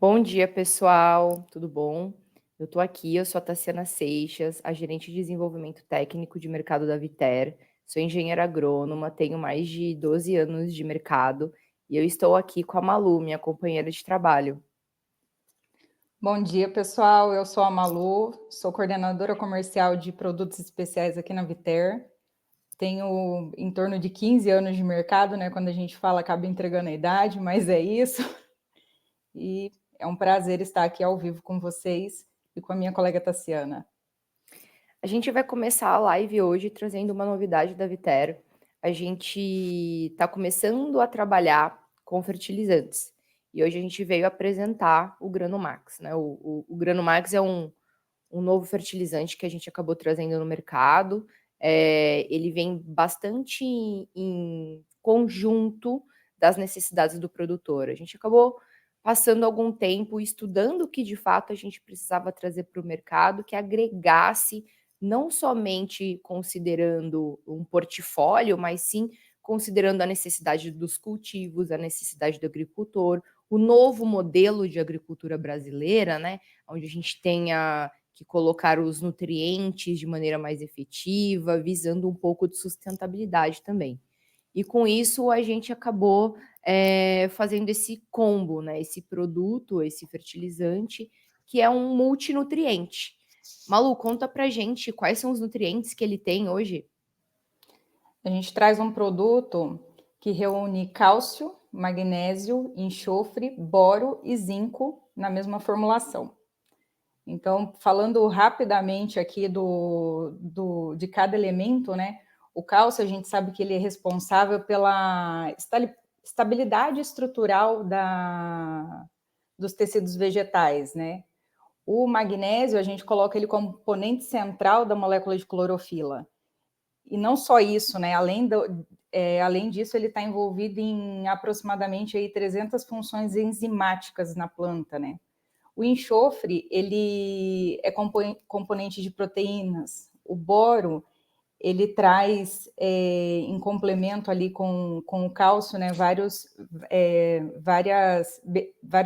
Bom dia, pessoal, tudo bom? Eu sou a Tassiana Seixas, a gerente de desenvolvimento técnico de mercado da Viter. Sou engenheira agrônoma, tenho mais de 12 anos de mercado e eu estou aqui com a Malu, minha companheira de trabalho. Bom dia, pessoal. Eu sou a Malu, sou coordenadora comercial de produtos especiais aqui na Viter. Tenho em torno de 15 anos de mercado, né? Quando a gente fala, acaba entregando a idade, mas é isso. E é um prazer estar aqui ao vivo com vocês e com a minha colega Tassiana. A gente vai começar a live hoje trazendo uma novidade da Viter. A gente está começando a trabalhar com fertilizantes e hoje a gente veio apresentar o Granomax, né? O Granomax é um novo fertilizante que a gente acabou trazendo no mercado. Ele vem bastante em conjunto das necessidades do produtor. A gente acabou passando algum tempo estudando o que de fato a gente precisava trazer para o mercado, que agregasse não somente considerando um portfólio, mas sim considerando a necessidade dos cultivos, a necessidade do agricultor, o novo modelo de agricultura brasileira, né, onde a gente tenha que colocar os nutrientes de maneira mais efetiva, visando um pouco de sustentabilidade também. E com isso a gente acabou fazendo esse combo, né? Esse produto, esse fertilizante, que é um multinutriente. Malu, conta pra gente quais são os nutrientes que ele tem hoje. A gente traz um produto que reúne cálcio, magnésio, enxofre, boro e zinco na mesma formulação. Então, falando rapidamente aqui de cada elemento, né? O cálcio, a gente sabe que ele é responsável pela estabilidade estrutural dos tecidos vegetais, né? O magnésio, a gente coloca ele como componente central da molécula de clorofila. E não só isso, né? Além disso, ele está envolvido em aproximadamente aí 300 funções enzimáticas na planta, né? O enxofre, ele é componente de proteínas. O boro, ele traz, em complemento ali com o cálcio, né, vários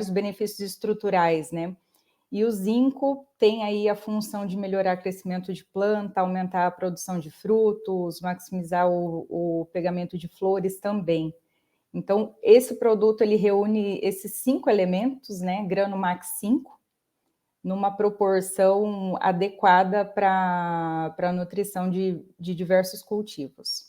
benefícios estruturais, né? E o zinco tem aí a função de melhorar o crescimento de planta, aumentar a produção de frutos, maximizar o pegamento de flores também. Então, esse produto, ele reúne esses 5 elementos, né, Granomax 5, numa proporção adequada para a nutrição de diversos cultivos.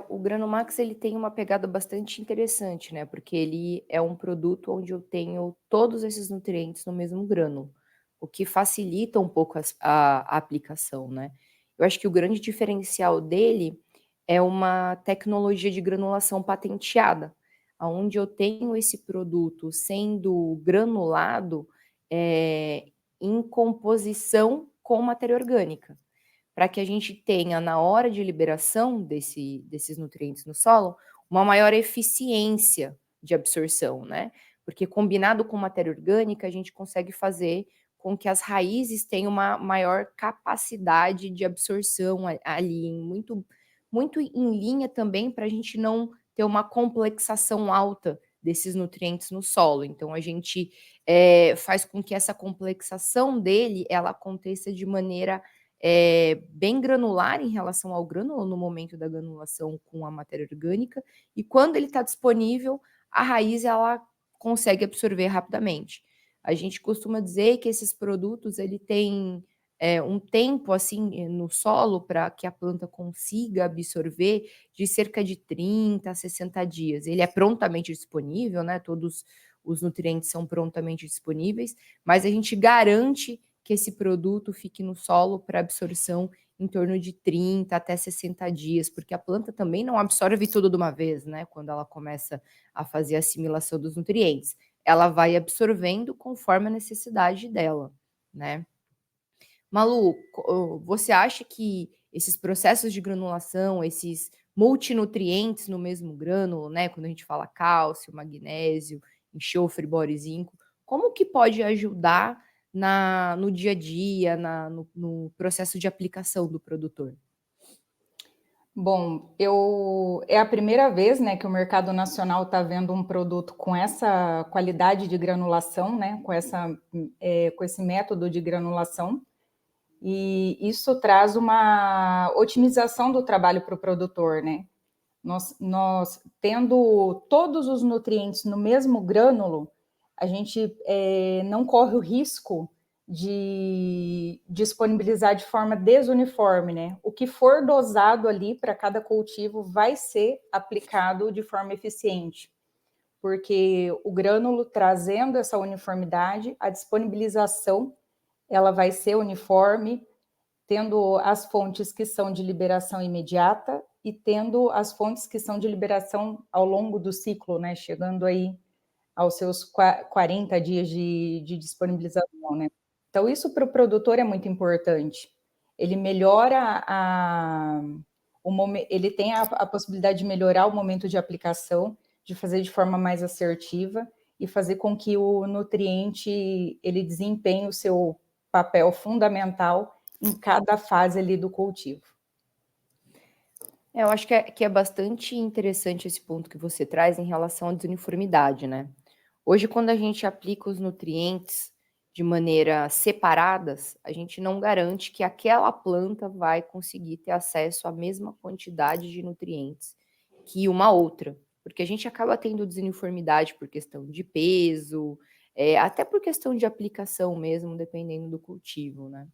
O Granomax ele tem uma pegada bastante interessante, né? Porque ele é um produto onde eu tenho todos esses nutrientes no mesmo grânulo, o que facilita um pouco a aplicação, né? Eu acho que o grande diferencial dele é uma tecnologia de granulação patenteada, onde eu tenho esse produto sendo granulado em composição com matéria orgânica para que a gente tenha, na hora de liberação desses nutrientes no solo, uma maior eficiência de absorção, né? Porque combinado com matéria orgânica, a gente consegue fazer com que as raízes tenham uma maior capacidade de absorção ali, muito em linha também para a gente não ter uma complexação alta desses nutrientes no solo. Então a gente faz com que essa complexação dele ela aconteça de maneira bem granular em relação ao grânulo no momento da granulação com a matéria orgânica, e quando ele está disponível, a raiz ela consegue absorver rapidamente. A gente costuma dizer que esses produtos ele tem um tempo assim no solo para que a planta consiga absorver de cerca de 30 a 60 dias. Ele é prontamente disponível, né? Todos os nutrientes são prontamente disponíveis, mas a gente garante que esse produto fique no solo para absorção em torno de 30 até 60 dias, porque a planta também não absorve tudo de uma vez, né? Quando ela começa a fazer a assimilação dos nutrientes, ela vai absorvendo conforme a necessidade dela, né? Malu, você acha que esses processos de granulação, esses multinutrientes no mesmo grânulo, né? Quando a gente fala cálcio, magnésio, enxofre, boro e zinco, como que pode ajudar no dia a dia, no processo de aplicação do produtor? Bom, é a primeira vez, né, que o mercado nacional está vendo um produto com essa qualidade de granulação, né, com esse método de granulação, e isso traz uma otimização do trabalho para o produtor, né? Nós tendo todos os nutrientes no mesmo grânulo, a gente não corre o risco de disponibilizar de forma desuniforme, né? O que for dosado ali para cada cultivo vai ser aplicado de forma eficiente, porque o grânulo trazendo essa uniformidade, a disponibilização ela vai ser uniforme, tendo as fontes que são de liberação imediata e tendo as fontes que são de liberação ao longo do ciclo, né? Chegando aí aos seus 40 dias de disponibilização, né? Então, isso para o produtor é muito importante. Ele melhora ele tem a possibilidade de melhorar o momento de aplicação, de fazer de forma mais assertiva e fazer com que o nutriente ele desempenhe o seu papel fundamental em cada fase ali do cultivo. Eu acho que é bastante interessante esse ponto que você traz em relação à desuniformidade, né? Hoje, quando a gente aplica os nutrientes de maneira separadas, a gente não garante que aquela planta vai conseguir ter acesso à mesma quantidade de nutrientes que uma outra, porque a gente acaba tendo desuniformidade por questão de peso, até por questão de aplicação mesmo, dependendo do cultivo, né?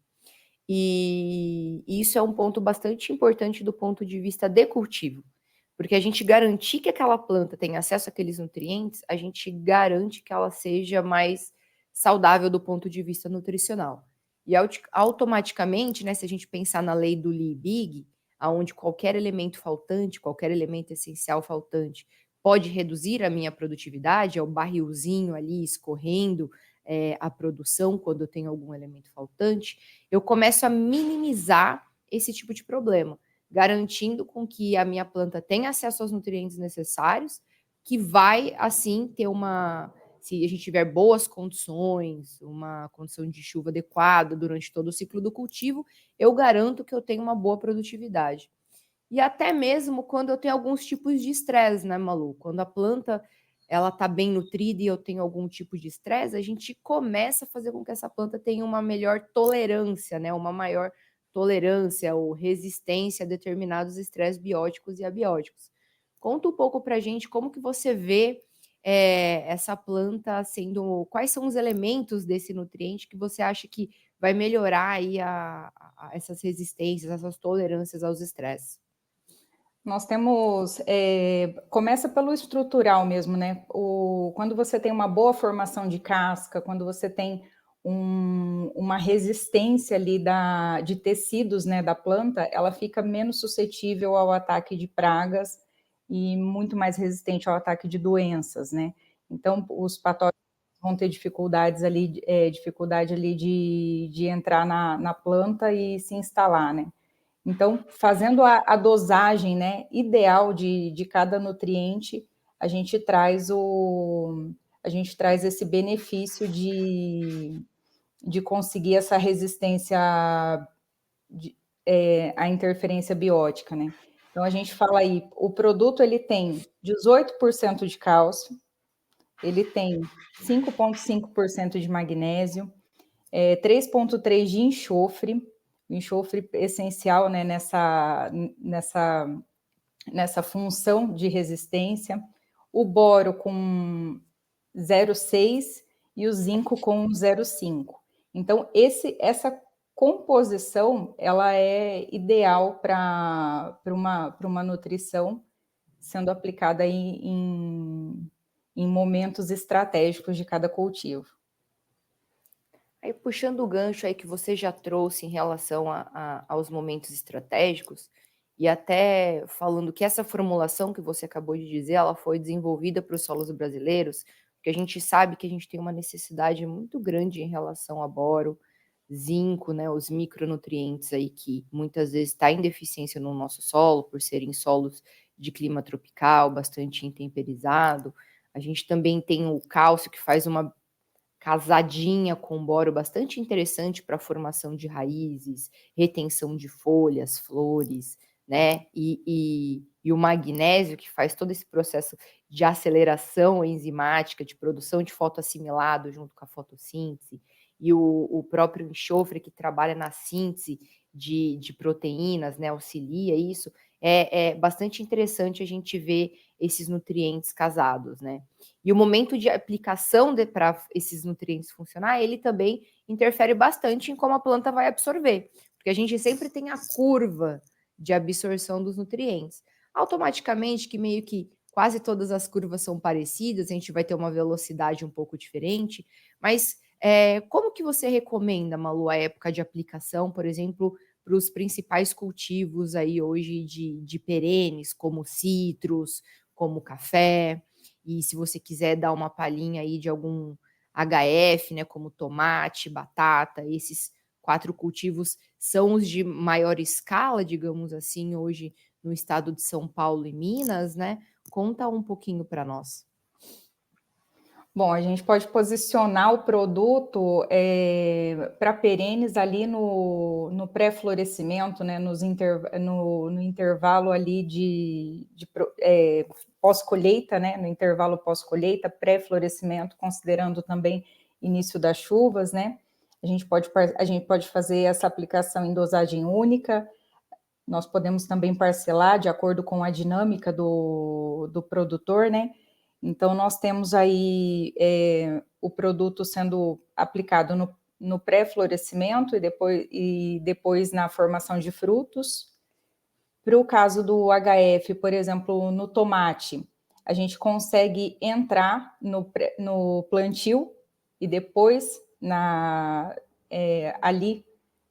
E isso é um ponto bastante importante do ponto de vista de cultivo, porque a gente garantir que aquela planta tenha acesso àqueles nutrientes, a gente garante que ela seja mais saudável do ponto de vista nutricional. E automaticamente, né, se a gente pensar na lei do Liebig, aonde qualquer elemento faltante, qualquer elemento essencial faltante pode reduzir a minha produtividade, é o barrilzinho ali escorrendo a produção quando eu tenho algum elemento faltante, eu começo a minimizar esse tipo de problema, garantindo com que a minha planta tenha acesso aos nutrientes necessários, que vai, assim, ter se a gente tiver boas condições, uma condição de chuva adequada durante todo o ciclo do cultivo, eu garanto que eu tenho uma boa produtividade. E até mesmo quando eu tenho alguns tipos de estresse, né, Malu? Quando a planta ela está bem nutrida e eu tenho algum tipo de estresse, a gente começa a fazer com que essa planta tenha uma melhor tolerância, né? Uma maior tolerância ou resistência a determinados estresses bióticos e abióticos. Conta um pouco para a gente como que você vê essa planta sendo, quais são os elementos desse nutriente que você acha que vai melhorar aí essas resistências, essas tolerâncias aos estresses? Nós temos, começa pelo estrutural mesmo, né? Quando você tem uma boa formação de casca, quando você tem uma resistência ali de tecidos, né, da planta, ela fica menos suscetível ao ataque de pragas e muito mais resistente ao ataque de doenças, né? Então, os patógenos vão ter dificuldade ali de entrar na planta e se instalar, né? Então, fazendo a dosagem, né, ideal de cada nutriente, a gente traz esse benefício de conseguir essa resistência à interferência biótica, né? Então, a gente fala aí, o produto ele tem 18% de cálcio, ele tem 5,5% de magnésio, 3,3% de enxofre, o enxofre essencial, né, nessa função de resistência, o boro com 0,6 e o zinco com 0,5. Então, essa composição, ela é ideal para uma nutrição sendo aplicada em momentos estratégicos de cada cultivo. Aí, puxando o gancho aí que você já trouxe em relação aos momentos estratégicos, e até falando que essa formulação que você acabou de dizer, ela foi desenvolvida para os solos brasileiros, porque a gente sabe que a gente tem uma necessidade muito grande em relação a boro, zinco, né, os micronutrientes aí que muitas vezes está em deficiência no nosso solo, por serem solos de clima tropical, bastante intemperizado. A gente também tem o cálcio que faz uma casadinha com boro bastante interessante para a formação de raízes, retenção de folhas, flores, né? E o magnésio, que faz todo esse processo de aceleração enzimática, de produção de fotoassimilado junto com a fotossíntese, e o próprio enxofre, que trabalha na síntese de proteínas, né? Auxilia isso. É bastante interessante a gente ver esses nutrientes casados, né? E o momento de aplicação para esses nutrientes funcionar, ele também interfere bastante em como a planta vai absorver, porque a gente sempre tem a curva de absorção dos nutrientes. Automaticamente, que meio que quase todas as curvas são parecidas, a gente vai ter uma velocidade um pouco diferente, mas como que você recomenda, Malu, a época de aplicação, por exemplo, para os principais cultivos aí hoje de perenes, como citros, como café, e se você quiser dar uma palhinha aí de algum HF, né, como tomate, batata, esses 4 cultivos são os de maior escala, digamos assim, hoje no estado de São Paulo e Minas, né? Conta um pouquinho para nós. Bom, a gente pode posicionar o produto para perenes ali no pré-florescimento, né, no intervalo ali de pós-colheita, né, no intervalo pós-colheita, pré-florescimento, considerando também início das chuvas, né? A gente pode fazer essa aplicação em dosagem única. Nós podemos também parcelar de acordo com a dinâmica do produtor, né? Então, nós temos aí o produto sendo aplicado no pré-florescimento e depois na formação de frutos. Para o caso do HF, por exemplo, no tomate, a gente consegue entrar no plantio e depois ali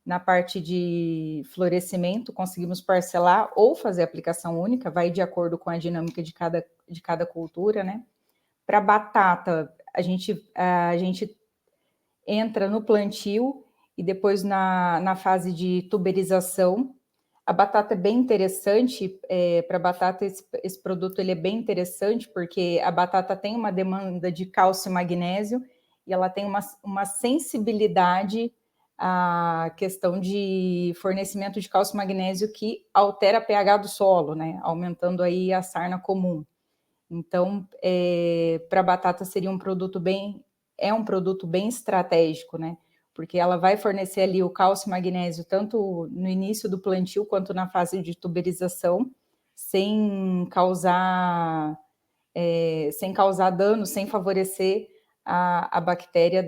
na parte de florescimento, conseguimos parcelar ou fazer aplicação única, vai de acordo com a dinâmica de cada cultura, né? Para batata, a gente entra no plantio e depois na fase de tuberização. A batata é bem interessante, para batata esse produto ele é bem interessante, porque a batata tem uma demanda de cálcio e magnésio, e ela tem uma sensibilidade à questão de fornecimento de cálcio e magnésio que altera a pH do solo, né? Aumentando aí a sarna comum. Então, para a batata seria um produto bem estratégico, né? Porque ela vai fornecer ali o cálcio e magnésio tanto no início do plantio quanto na fase de tuberização, sem causar dano, sem favorecer a bactéria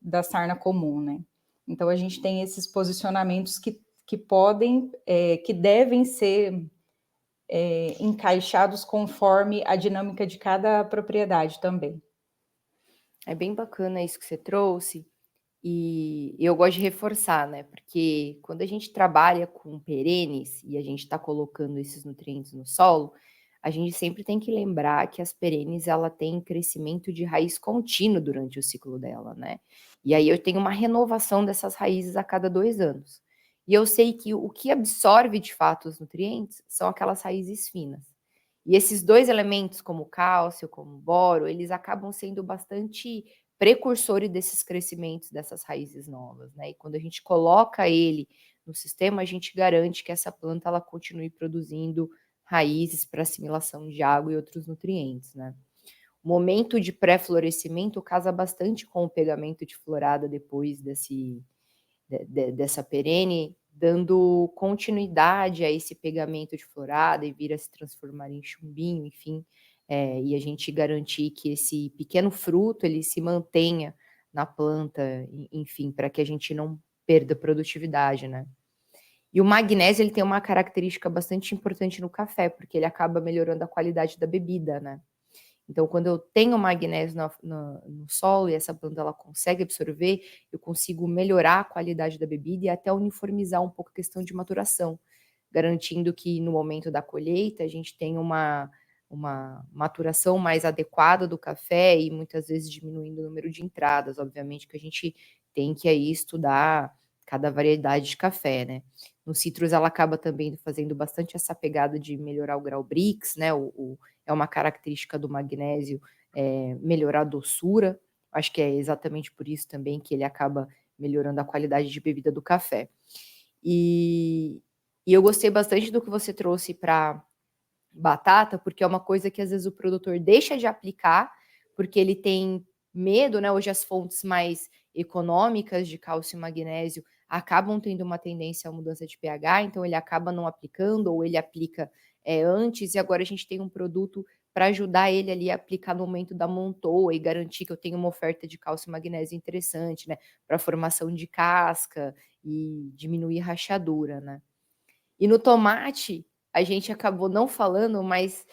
da sarna comum, né? Então, a gente tem esses posicionamentos que podem, que devem ser encaixados conforme a dinâmica de cada propriedade também. É bem bacana isso que você trouxe, e eu gosto de reforçar, né? Porque quando a gente trabalha com perenes e a gente está colocando esses nutrientes no solo, a gente sempre tem que lembrar que as perenes ela tem crescimento de raiz contínuo durante o ciclo dela, né? E aí eu tenho uma renovação dessas raízes a cada 2 anos. E eu sei que o que absorve de fato os nutrientes são aquelas raízes finas. E esses 2 elementos, como cálcio, como boro, eles acabam sendo bastante precursores desses crescimentos dessas raízes novas, né? E quando a gente coloca ele no sistema, a gente garante que essa planta ela continue produzindo raízes para assimilação de água e outros nutrientes, né? O momento de pré-florescimento casa bastante com o pegamento de florada depois dessa perene, dando continuidade a esse pegamento de florada e vir a se transformar em chumbinho, enfim, e a gente garantir que esse pequeno fruto ele se mantenha na planta, enfim, para que a gente não perda produtividade, né? E o magnésio ele tem uma característica bastante importante no café, porque ele acaba melhorando a qualidade da bebida, né? Então, quando eu tenho magnésio no solo e essa planta ela consegue absorver, eu consigo melhorar a qualidade da bebida e até uniformizar um pouco a questão de maturação, garantindo que no momento da colheita a gente tenha uma maturação mais adequada do café e muitas vezes diminuindo o número de entradas. Obviamente que a gente tem que aí estudar cada variedade de café, né? No citrus ela acaba também fazendo bastante essa pegada de melhorar o grau Brix, né? É uma característica do magnésio melhorar a doçura. Acho que é exatamente por isso também que ele acaba melhorando a qualidade de bebida do café. E E eu gostei bastante do que você trouxe para batata, porque é uma coisa que às vezes o produtor deixa de aplicar, porque ele tem medo, né? Hoje as fontes mais econômicas de cálcio e magnésio acabam tendo uma tendência à mudança de pH, então ele acaba não aplicando ou ele aplica antes, e agora a gente tem um produto para ajudar ele ali a aplicar no momento da montoa e garantir que eu tenho uma oferta de cálcio e magnésio interessante, né? Para formação de casca e diminuir rachadura, né? E no tomate, a gente acabou não falando, mas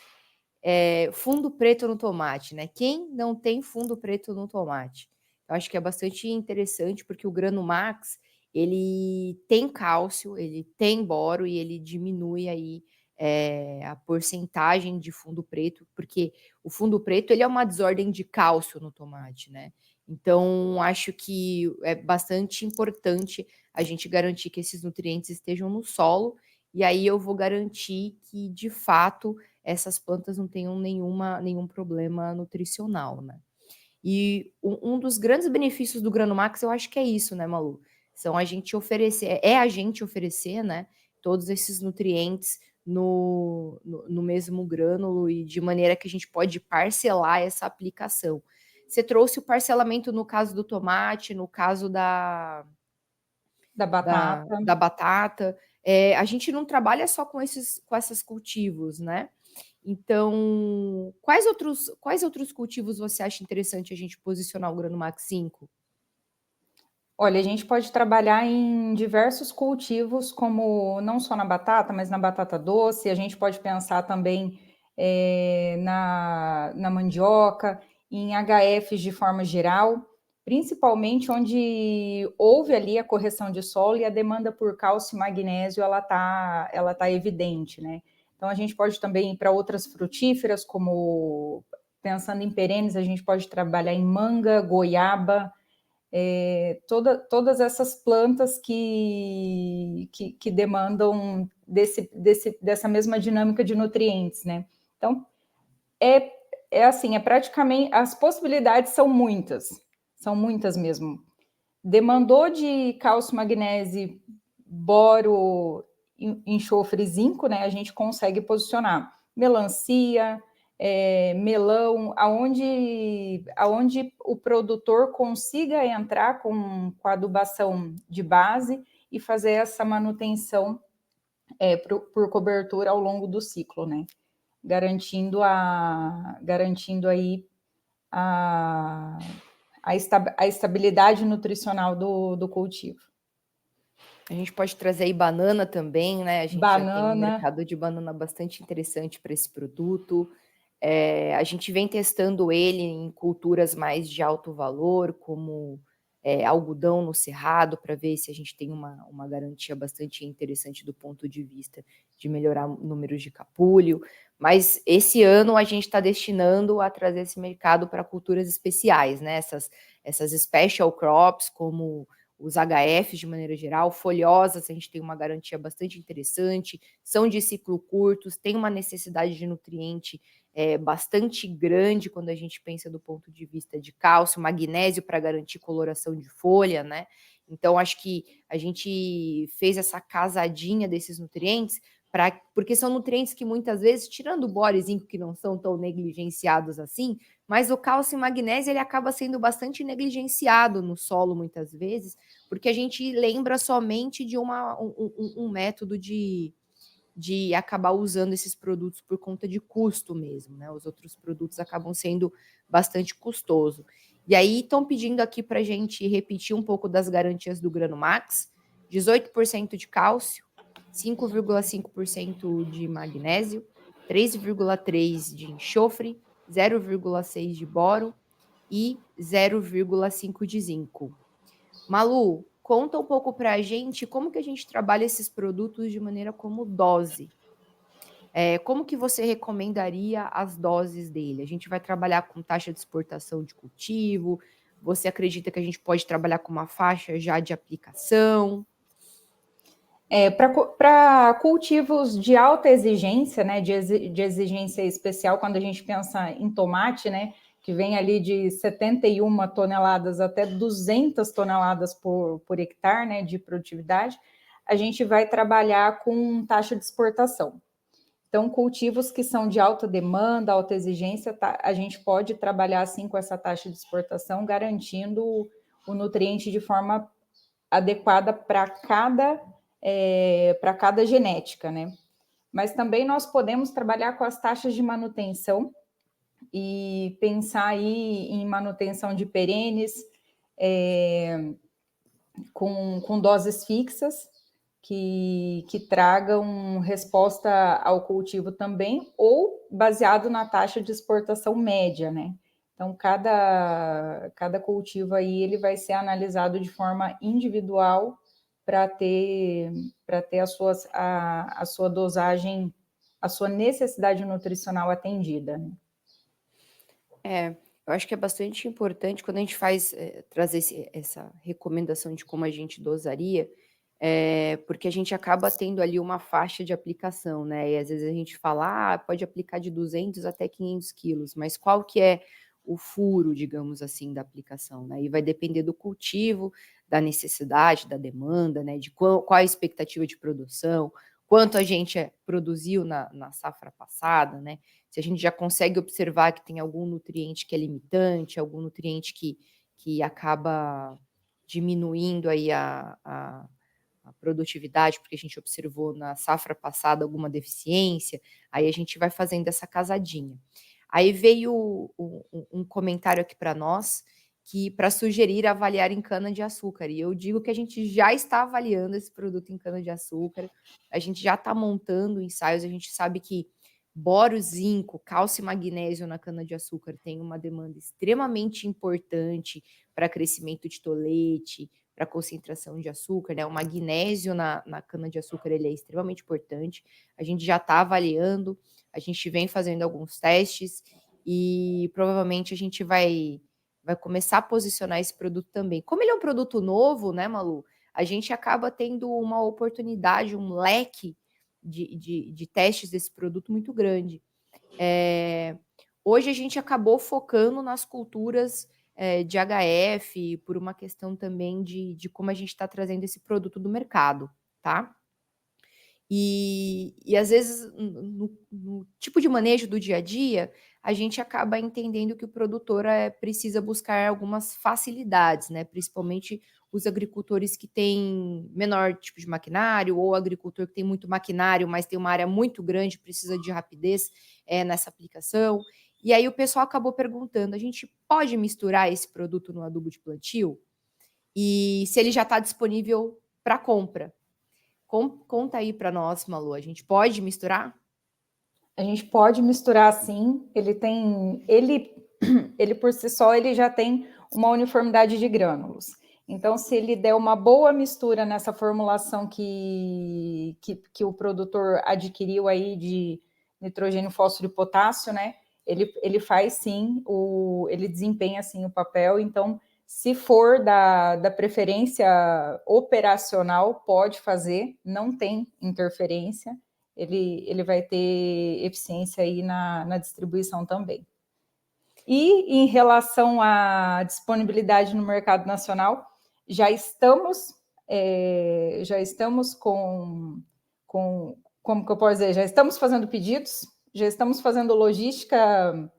fundo preto no tomate, né? Quem não tem fundo preto no tomate? Eu acho que é bastante interessante, porque o Grano Max, ele tem cálcio, ele tem boro e ele diminui aí a porcentagem de fundo preto, porque o fundo preto ele é uma desordem de cálcio no tomate, né? Então, acho que é bastante importante a gente garantir que esses nutrientes estejam no solo, e aí eu vou garantir que, de fato, essas plantas não tenham nenhum problema nutricional, né? E um dos grandes benefícios do Grano Max, eu acho que é isso, né, Malu? São a gente oferecer, a gente oferecer, né, todos esses nutrientes no mesmo grânulo e de maneira que a gente pode parcelar essa aplicação. Você trouxe o parcelamento no caso do tomate, no caso Da batata. da batata. A gente não trabalha só com esses cultivos, né? Então, quais outros cultivos você acha interessante a gente posicionar o Grano Max 5? Olha, a gente pode trabalhar em diversos cultivos, como não só na batata, mas na batata doce. A gente pode pensar também na mandioca, em HFs de forma geral, principalmente onde houve ali a correção de solo e a demanda por cálcio e magnésio ela tá evidente, né? Então a gente pode também ir para outras frutíferas, como pensando em perenes, a gente pode trabalhar em manga, goiaba, todas essas plantas que demandam dessa mesma dinâmica de nutrientes, né? Então, assim, praticamente, as possibilidades são muitas mesmo. Demandou de cálcio, magnésio, boro, enxofre e zinco, né? A gente consegue posicionar melancia, melão, aonde o produtor consiga entrar com a adubação de base e fazer essa manutenção por cobertura ao longo do ciclo, né? Garantindo aí a estabilidade nutricional do cultivo. A gente pode trazer aí banana também, né? A gente já tem um Banana. mercado de banana bastante interessante para esse produto. A gente vem testando ele em culturas mais de alto valor, como algodão no cerrado, para ver se a gente tem uma garantia bastante interessante do ponto de vista de melhorar números de capulho. Mas esse ano a gente está destinando a trazer esse mercado para culturas especiais, né? Essas special crops, como os HFs de maneira geral, folhosas, a gente tem uma garantia bastante interessante, são de ciclo curtos, tem uma necessidade de nutriente bastante grande quando a gente pensa do ponto de vista de cálcio, magnésio para garantir coloração de folha, né? Então, acho que a gente fez essa casadinha desses nutrientes, porque são nutrientes que muitas vezes, tirando o boro e zinco, que não são tão negligenciados assim, mas o cálcio e magnésio ele acaba sendo bastante negligenciado no solo muitas vezes, porque a gente lembra somente de um método de acabar usando esses produtos por conta de custo mesmo, né? Os outros produtos acabam sendo bastante custoso. E aí estão pedindo aqui para a gente repetir um pouco das garantias do Grano Max: 18% de cálcio, 5,5% de magnésio, 3,3% de enxofre, 0,6% de boro e 0,5% de zinco. Malu, conta um pouco para a gente como que a gente trabalha esses produtos de maneira como dose. Como que você recomendaria as doses dele? A gente vai trabalhar com taxa de exportação de cultivo? Você acredita que a gente pode trabalhar com uma faixa já de aplicação? Para cultivos de alta exigência, né, de exigência especial, quando a gente pensa em tomate, né, que vem ali de 71 toneladas até 200 toneladas por hectare, né, de produtividade, a gente vai trabalhar com taxa de exportação. Então, cultivos que são de alta demanda, alta exigência, a gente pode trabalhar assim com essa taxa de exportação, garantindo o nutriente de forma adequada para cada genética, né? Mas também nós podemos trabalhar com as taxas de manutenção e pensar aí em manutenção de perenes, com doses fixas, que tragam resposta ao cultivo também, ou baseado na taxa de exportação média, né? Então, cada cultivo aí ele vai ser analisado de forma individual para ter a sua dosagem, a sua necessidade nutricional atendida, né? Eu acho que é bastante importante quando a gente faz, trazer essa recomendação de como a gente dosaria, porque a gente acaba tendo ali uma faixa de aplicação, né, e às vezes a gente fala: "Ah, pode aplicar de 200 até 500 quilos", mas qual que é o furo, digamos assim, da aplicação, né, e vai depender do cultivo, da necessidade, da demanda, né, de qual a expectativa de produção, quanto a gente, produziu na safra passada, né, se a gente já consegue observar que tem algum nutriente que é limitante, algum nutriente que acaba diminuindo aí a produtividade, porque a gente observou na safra passada alguma deficiência, aí a gente vai fazendo essa casadinha. Aí veio um comentário aqui para nós, que para sugerir avaliar em cana-de-açúcar, e eu digo que a gente já está avaliando esse produto em cana-de-açúcar, a gente já está montando ensaios, a gente sabe que boro, zinco, cálcio e magnésio na cana-de-açúcar tem uma demanda extremamente importante para crescimento de tolete, para concentração de açúcar, né? O magnésio na cana-de-açúcar ele é extremamente importante. A gente já está avaliando, a gente vem fazendo alguns testes e provavelmente a gente vai começar a posicionar esse produto também. Como ele é um produto novo, né, Malu? A gente acaba tendo uma oportunidade, um leque de testes desse produto muito grande. Hoje a gente acabou focando nas culturas de HF, por uma questão também de como a gente está trazendo esse produto do mercado, tá? E às vezes, no tipo de manejo do dia a dia, a gente acaba entendendo que o produtor precisa buscar algumas facilidades, né? Principalmente os agricultores que têm menor tipo de maquinário, ou agricultor que tem muito maquinário, mas tem uma área muito grande, precisa de rapidez nessa aplicação. E aí o pessoal acabou perguntando: a gente pode misturar esse produto no adubo de plantio? E se ele já está disponível para compra? Conta aí para nós, Malu, a gente pode misturar? A gente pode misturar sim, ele por si só, ele já tem uma uniformidade de grânulos. Então, se ele der uma boa mistura nessa formulação que o produtor adquiriu aí de nitrogênio, fósforo e potássio, né? Ele faz sim, ele desempenha sim o papel. Então, se for da preferência operacional, pode fazer, não tem interferência. Ele vai ter eficiência aí na distribuição também. E em relação à disponibilidade no mercado nacional, já estamos como que eu posso dizer, já estamos fazendo pedidos, já estamos fazendo logística,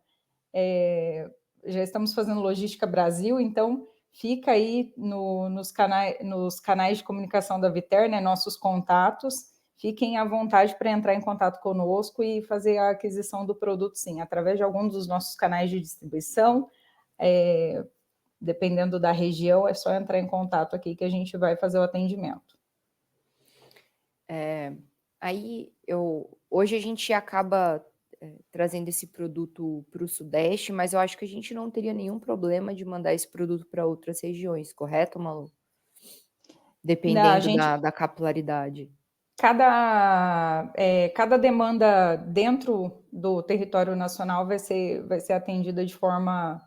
já estamos fazendo logística Brasil, então fica aí nos canais de comunicação da Viter, né, nossos contatos. Fiquem à vontade para entrar em contato conosco e fazer a aquisição do produto, sim, através de algum dos nossos canais de distribuição. Dependendo da região, é só entrar em contato aqui que a gente vai fazer o atendimento. Hoje a gente acaba trazendo esse produto para o Sudeste, mas eu acho que a gente não teria nenhum problema de mandar esse produto para outras regiões, correto, Malu? Dependendo da capilaridade. Cada demanda dentro do território nacional vai ser atendida de forma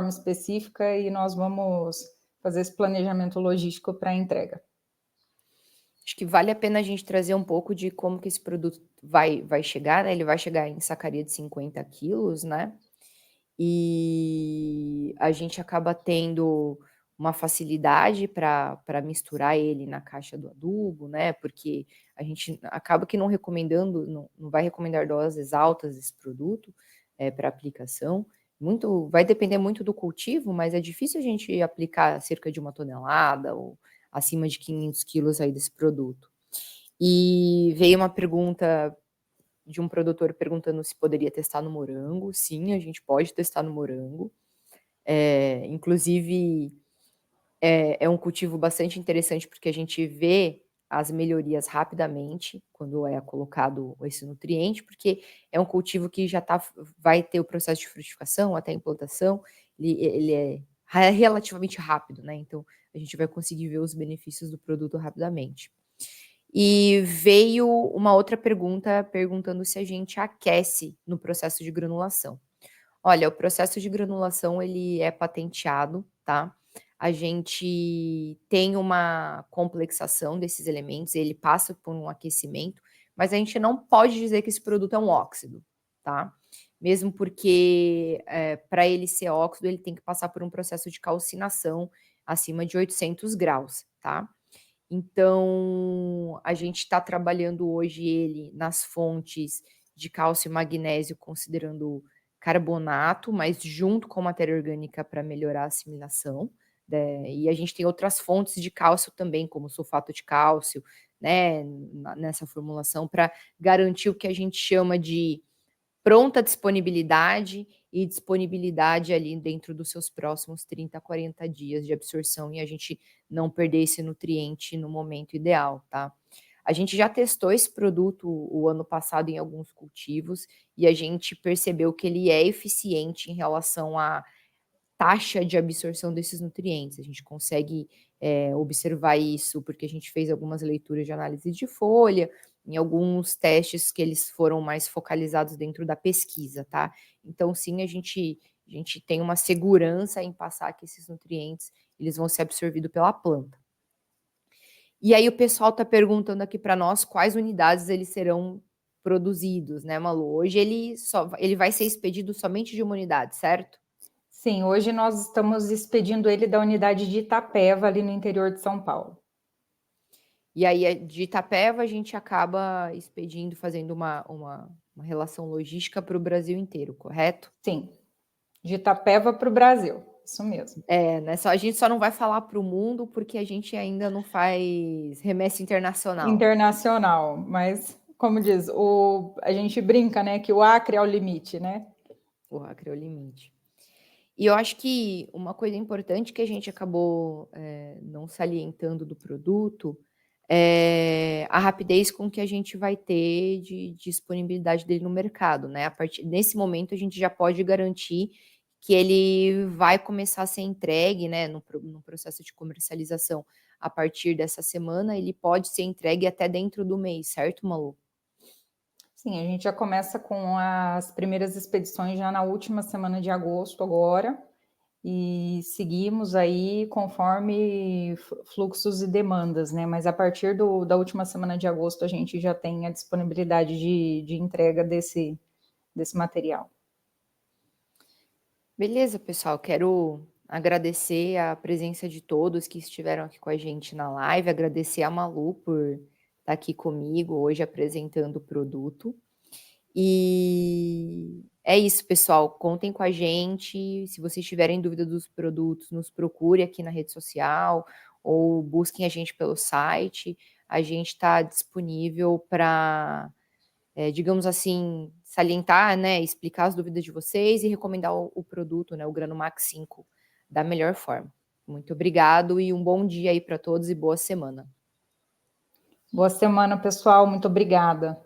específica e nós vamos fazer esse planejamento logístico para a entrega. Acho que vale a pena a gente trazer um pouco de como que esse produto vai chegar, né? Ele vai chegar em sacaria de 50 quilos, né? E a gente acaba tendo uma facilidade para misturar ele na caixa do adubo, né? Porque a gente acaba que não recomendando, não vai recomendar doses altas desse produto para aplicação. Muito, vai depender muito do cultivo, mas é difícil a gente aplicar cerca de 1 tonelada ou acima de 500 quilos aí desse produto. E veio uma pergunta de um produtor perguntando se poderia testar no morango. Sim, a gente pode testar no morango. Inclusive, é um cultivo bastante interessante porque a gente vê as melhorias rapidamente quando é colocado esse nutriente, porque é um cultivo que já vai ter o processo de frutificação até a implantação, ele é relativamente rápido, né? Então, a gente vai conseguir ver os benefícios do produto rapidamente. E veio uma outra pergunta perguntando se a gente aquece no processo de granulação. Olha, o processo de granulação ele é patenteado, tá? A gente tem uma complexação desses elementos, ele passa por um aquecimento, mas a gente não pode dizer que esse produto é um óxido, tá? Mesmo porque para ele ser óxido, ele tem que passar por um processo de calcinação acima de 800 graus, tá? Então, a gente está trabalhando hoje ele nas fontes de cálcio e magnésio, considerando carbonato, mas junto com matéria orgânica para melhorar a assimilação. E a gente tem outras fontes de cálcio também, como sulfato de cálcio, né, nessa formulação, para garantir o que a gente chama de pronta disponibilidade e disponibilidade ali dentro dos seus próximos 30 a 40 dias de absorção e a gente não perder esse nutriente no momento ideal, tá? A gente já testou esse produto o ano passado em alguns cultivos e a gente percebeu que ele é eficiente em relação à taxa de absorção desses nutrientes. A gente consegue observar isso porque a gente fez algumas leituras de análise de folha, em alguns testes que eles foram mais focalizados dentro da pesquisa, tá? Então, sim, a gente tem uma segurança em passar que esses nutrientes eles vão ser absorvidos pela planta. E aí o pessoal está perguntando aqui para nós quais unidades eles serão produzidos, né, Malu? Hoje ele vai ser expedido somente de uma unidade, certo? Sim, hoje nós estamos expedindo ele da unidade de Itapeva, ali no interior de São Paulo. E aí, de Itapeva, a gente acaba expedindo, fazendo uma relação logística para o Brasil inteiro, correto? Sim, de Itapeva para o Brasil, isso mesmo. Né? A gente só não vai falar para o mundo porque a gente ainda não faz remessa internacional. Internacional, mas, como diz, a gente brinca, né, que o Acre é o limite, né? O Acre é o limite. E eu acho que uma coisa importante que a gente acabou não salientando do produto é a rapidez com que a gente vai ter de disponibilidade dele no mercado, né? Nesse momento, a gente já pode garantir que ele vai começar a ser entregue, né, no processo de comercialização. A partir dessa semana, ele pode ser entregue até dentro do mês, certo, Malu? Sim, a gente já começa com as primeiras expedições já na última semana de agosto agora, e seguimos aí conforme fluxos e demandas, né? Mas a partir da última semana de agosto a gente já tem a disponibilidade de entrega desse material. Beleza, pessoal. Quero agradecer a presença de todos que estiveram aqui com a gente na live, agradecer a Malu por estar aqui comigo hoje apresentando o produto. E é isso, pessoal. Contem com a gente. Se vocês tiverem dúvida dos produtos, nos procure aqui na rede social ou busquem a gente pelo site. A gente está disponível para, digamos assim, salientar, né, explicar as dúvidas de vocês e recomendar o produto, né, o Granumax 5, da melhor forma. Muito obrigado e um bom dia aí para todos e boa semana. Boa semana, pessoal. Muito obrigada.